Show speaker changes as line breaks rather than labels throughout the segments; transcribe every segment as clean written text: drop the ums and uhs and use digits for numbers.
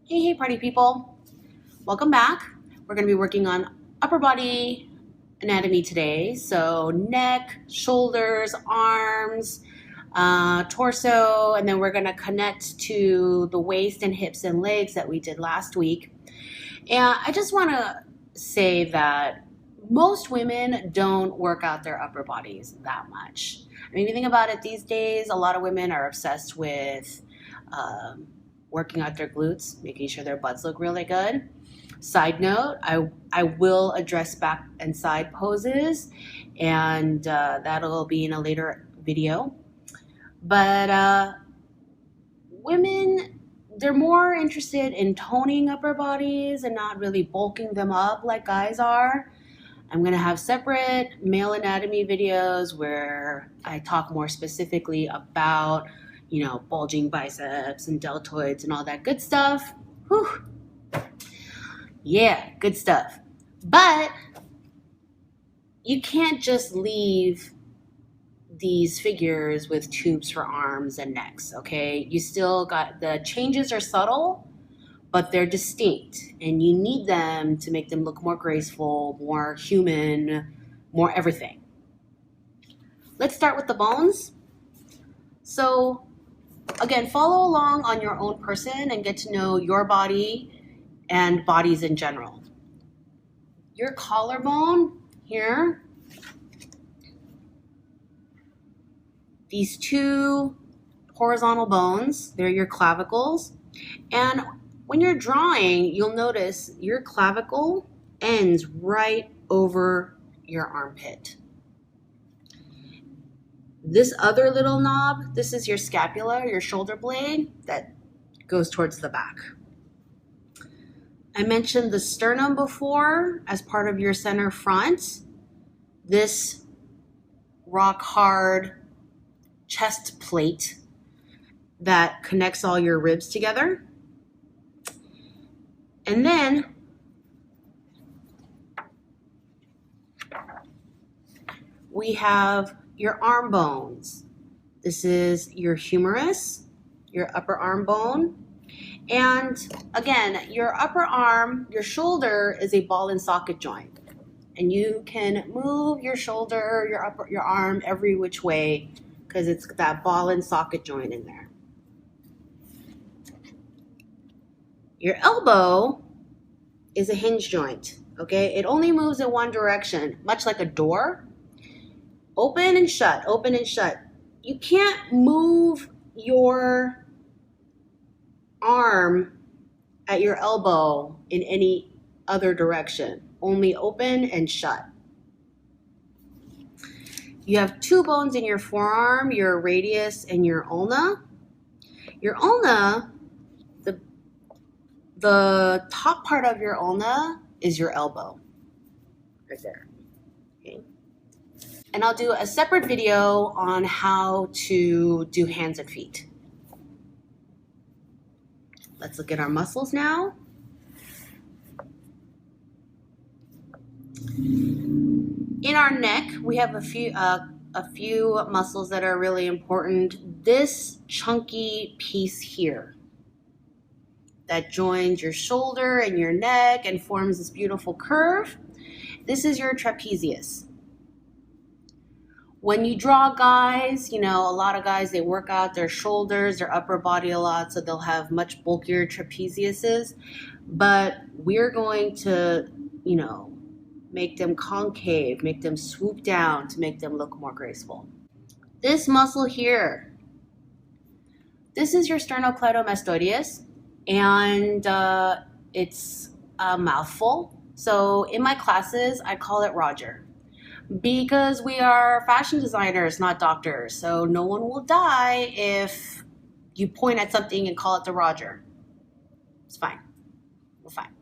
Hey, party people. Welcome back. We're going to be working on upper body anatomy today. So neck, shoulders, arms, torso, and then we're going to connect to the waist and hips and legs that we did last week. And I just want to say that most women don't work out their upper bodies that much. I mean, if you think about it these days, a lot of women are obsessed with working out their glutes, making sure their butts look really good. Side note, I will address back and side poses, and that'll be in a later video. But women, they're more interested in toning upper bodies and not really bulking them up like guys are. I'm going to have separate male anatomy videos where I talk more specifically about, bulging biceps and deltoids and all that good stuff. Whew. Yeah, good stuff. But you can't just leave these figures with tubes for arms and necks, okay? You still got, the changes are subtle, but they're distinct, and you need them to make them look more graceful, more human, more everything. Let's start with the bones. So again, follow along on your own person and get to know your body and bodies in general. Your collarbone here, these two horizontal bones, they're your clavicles. And when you're drawing, you'll notice your clavicle ends right over your armpit. This other little knob, this is your scapula, your shoulder blade that goes towards the back. I mentioned the sternum before as part of your center front. This rock hard chest plate that connects all your ribs together. And then we have your arm bones. This is your humerus, your upper arm bone. And again, your upper arm, your shoulder is a ball and socket joint. And you can move your shoulder, your arm every which way because it's that ball and socket joint in there. Your elbow is a hinge joint, okay? It only moves in one direction, much like a door. Open and shut, open and shut. You can't move your arm at your elbow in any other direction, only open and shut. You have two bones in your forearm, your radius and your ulna. Your ulna, the top part of your ulna is your elbow, right there. Okay. And I'll do a separate video on how to do hands and feet. Let's look at our muscles now. In our neck, we have a few muscles that are really important. This chunky piece here that joins your shoulder and your neck and forms this beautiful curve. This is your trapezius. When you draw guys, a lot of guys, they work out their shoulders, their upper body a lot, so they'll have much bulkier trapeziuses. But we're going to, make them concave, make them swoop down to make them look more graceful. This muscle here, this is your sternocleidomastoideus, and it's a mouthful. So in my classes, I call it Roger, because we are fashion designers, not doctors. So no one will die if you point at something and call it the Roger. It's fine. We're fine.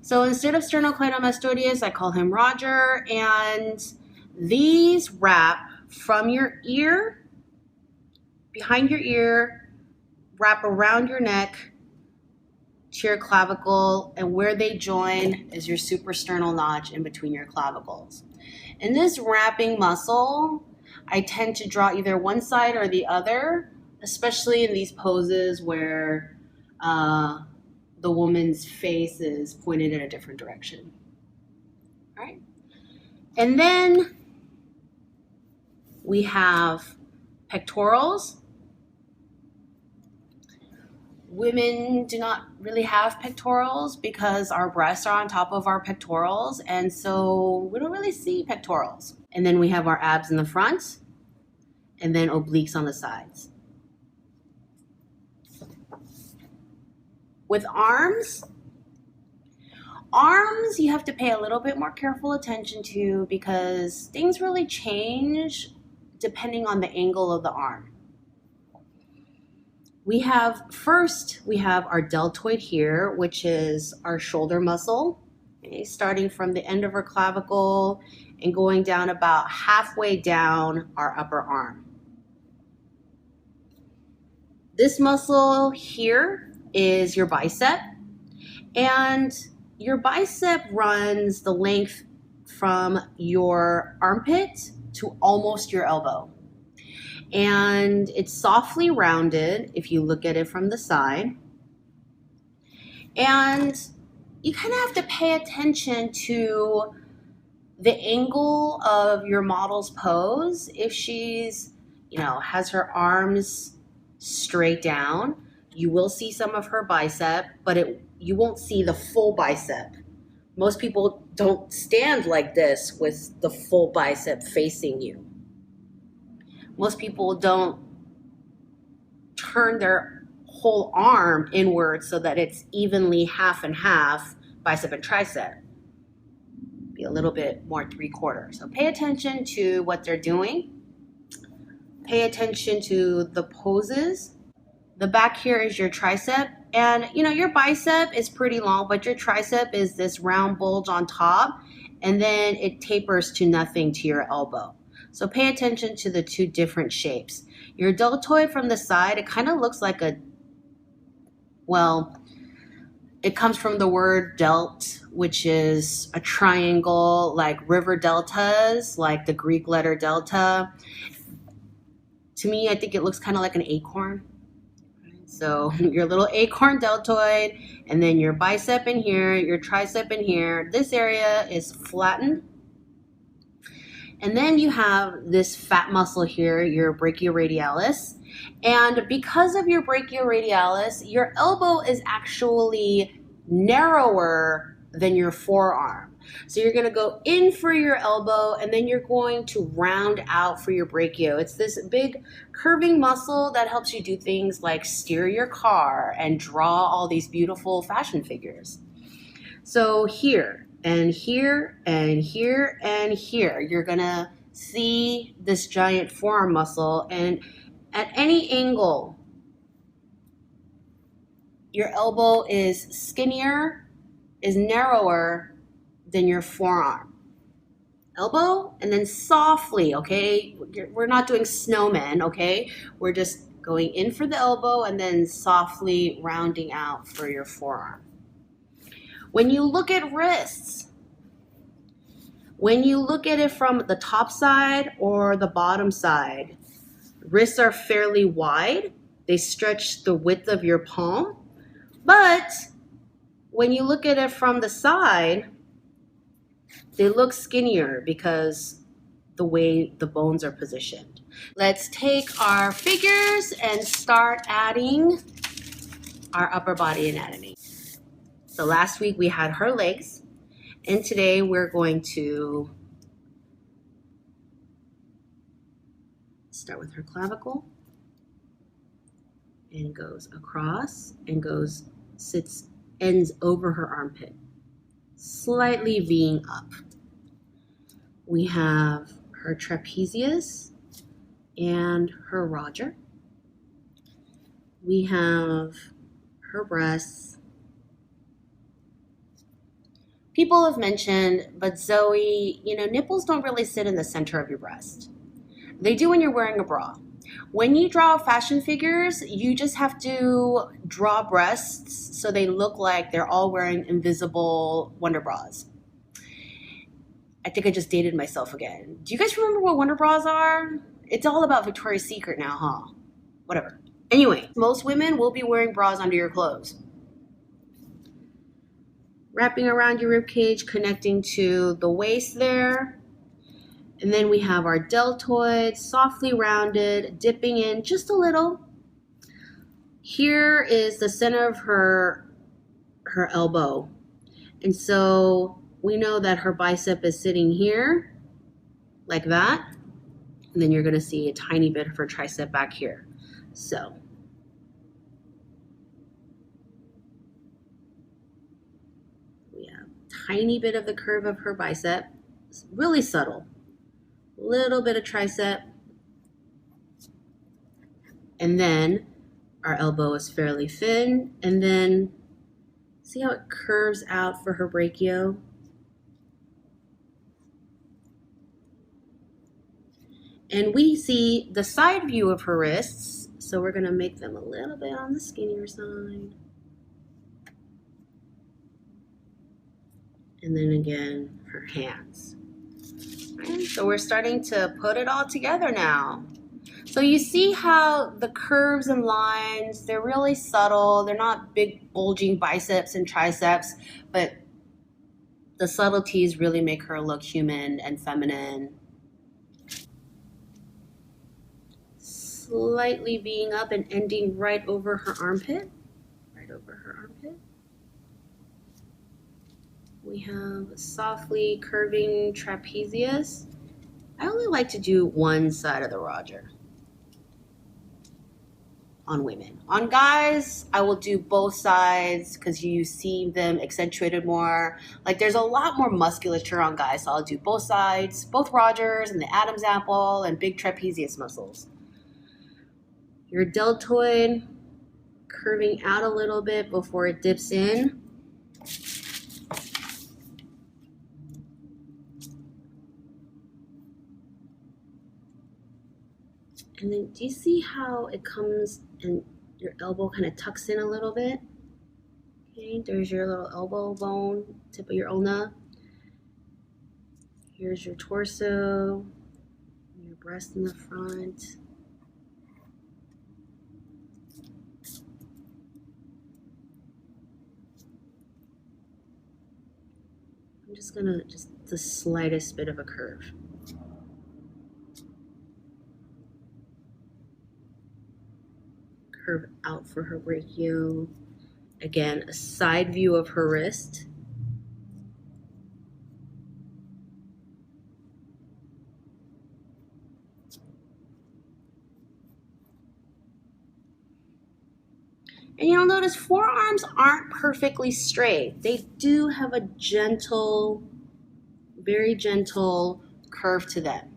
So instead of sternocleidomastoideus, I call him Roger. And these wrap from your ear, behind your ear, wrap around your neck to your clavicle, and where they join is your suprasternal notch in between your clavicles. In this wrapping muscle, I tend to draw either one side or the other, especially in these poses where the woman's face is pointed in a different direction. All right. And then we have pectorals. Women do not really have pectorals because our breasts are on top of our pectorals, and so we don't really see pectorals. And then we have our abs in the front, and then obliques on the sides. With arms, you have to pay a little bit more careful attention to because things really change depending on the angle of the arm. First, we have our deltoid here, which is our shoulder muscle, okay, starting from the end of our clavicle and going down about halfway down our upper arm. This muscle here is your bicep, and your bicep runs the length from your armpit to almost your elbow. And it's softly rounded if you look at it from the side. And you kind of have to pay attention to the angle of your model's pose. If she's, has her arms straight down, you will see some of her bicep, but you won't see the full bicep. Most people don't stand like this with the full bicep facing you. Most people don't turn their whole arm inward so that it's evenly half and half, bicep and tricep. Be a little bit more 3/4. So pay attention to what they're doing. Pay attention to the poses. The back here is your tricep. And, your bicep is pretty long, but your tricep is this round bulge on top. And then it tapers to nothing to your elbow. So pay attention to the two different shapes. Your deltoid from the side, it kind of looks like it comes from the word delt, which is a triangle, like river deltas, like the Greek letter delta. To me, I think it looks kind of like an acorn. So your little acorn deltoid, and then your bicep in here, your tricep in here. This area is flattened. And then you have this fat muscle here, your brachioradialis. And because of your brachioradialis, your elbow is actually narrower than your forearm. So you're going to go in for your elbow, and then you're going to round out for your brachio. It's this big curving muscle that helps you do things like steer your car and draw all these beautiful fashion figures. So here, and here, and here, and here, you're gonna see this giant forearm muscle, and at any angle, your elbow is narrower than your forearm. Elbow, and then softly, okay? We're not doing snowmen, okay? We're just going in for the elbow and then softly rounding out for your forearm. When you look at wrists, when you look at it from the top side or the bottom side, wrists are fairly wide. They stretch the width of your palm. But when you look at it from the side, they look skinnier because the way the bones are positioned. Let's take our figures and start adding our upper body anatomy. So last week we had her legs, and today we're going to start with her clavicle, and goes across and ends over her armpit, slightly Ving up. We have her trapezius and her Roger. We have her breasts. People have mentioned, but Zoe, nipples don't really sit in the center of your breast. They do when you're wearing a bra. When you draw fashion figures, you just have to draw breasts so they look like they're all wearing invisible Wonder Bras. I think I just dated myself again. Do you guys remember what Wonder Bras are? It's all about Victoria's Secret now, huh? Whatever. Anyway, most women will be wearing bras under your clothes. Wrapping around your rib cage, connecting to the waist there. And then we have our deltoid, softly rounded, dipping in just a little. Here is the center of her elbow. And so we know that her bicep is sitting here, like that. And then you're going to see a tiny bit of her tricep back here. So we have a tiny bit of the curve of her bicep. It's really subtle. Little bit of tricep. And then our elbow is fairly thin. And then see how it curves out for her brachio? And we see the side view of her wrists, so we're going to make them a little bit on the skinnier side. And then again, her hands. Right, so we're starting to put it all together now. So you see how the curves and lines, they're really subtle. They're not big bulging biceps and triceps, but the subtleties really make her look human and feminine. Slightly being up and ending right over her armpit. Right over her armpit. We have softly curving trapezius. I only like to do one side of the Roger on women. On guys, I will do both sides because you see them accentuated more. Like there's a lot more musculature on guys, so I'll do both sides, both Rogers and the Adam's apple and big trapezius muscles. Your deltoid curving out a little bit before it dips in. And then do you see how it comes and your elbow kind of tucks in a little bit? Okay, there's your little elbow bone, tip of your ulna. Here's your torso, your breast in the front. I'm just gonna, just the slightest bit of a curve. Curve out for her brachio. Again, a side view of her wrist. And you'll notice forearms aren't perfectly straight. They do have a gentle, very gentle curve to them.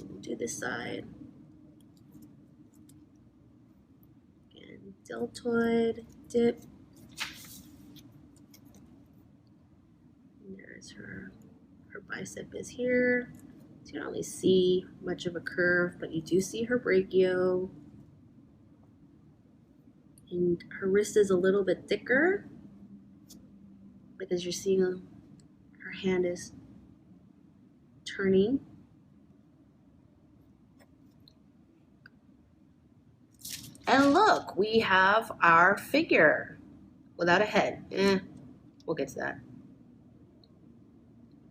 We'll do this side. Again, deltoid, dip. And there's her bicep is here. So you don't really see much of a curve, but you do see her brachio. And her wrist is a little bit thicker because you're seeing her hand is turning. And look, we have our figure without a head. We'll get to that.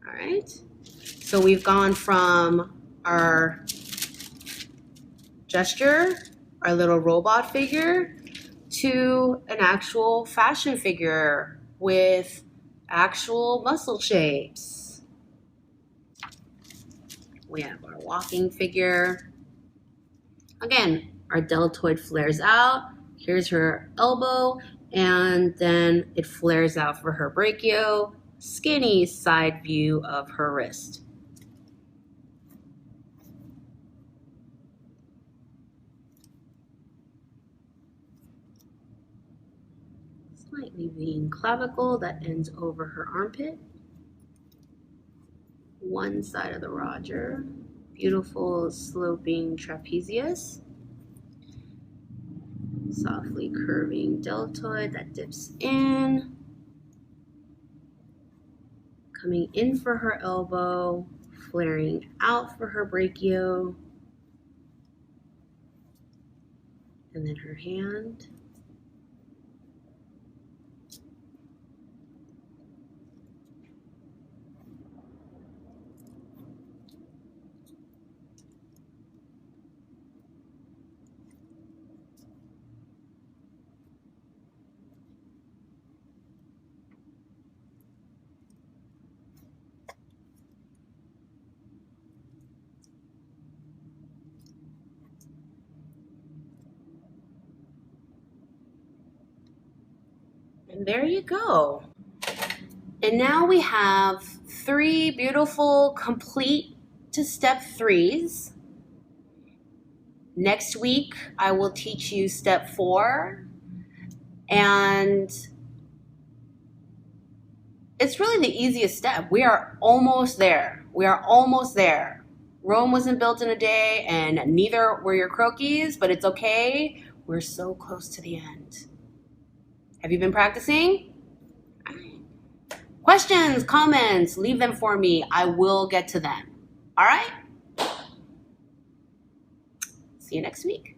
All right. So we've gone from our gesture, our little robot figure, to an actual fashion figure with actual muscle shapes. We have our walking figure. Again, our deltoid flares out. Here's her elbow, and then it flares out for her brachio. Skinny side view of her wrist. Slightly V clavicle that ends over her armpit. One side of the Roger. Beautiful sloping trapezius. Softly curving deltoid that dips in. Coming in for her elbow, flaring out for her brachio. And then her hand. And there you go. And now we have 3 beautiful complete to step 3s. Next week, I will teach you step 4. And it's really the easiest step. We are almost there. We are almost there. Rome wasn't built in a day, and neither were your croquis, but it's okay. We're so close to the end. Have you been practicing? Questions, comments, leave them for me. I will get to them. All right? See you next week.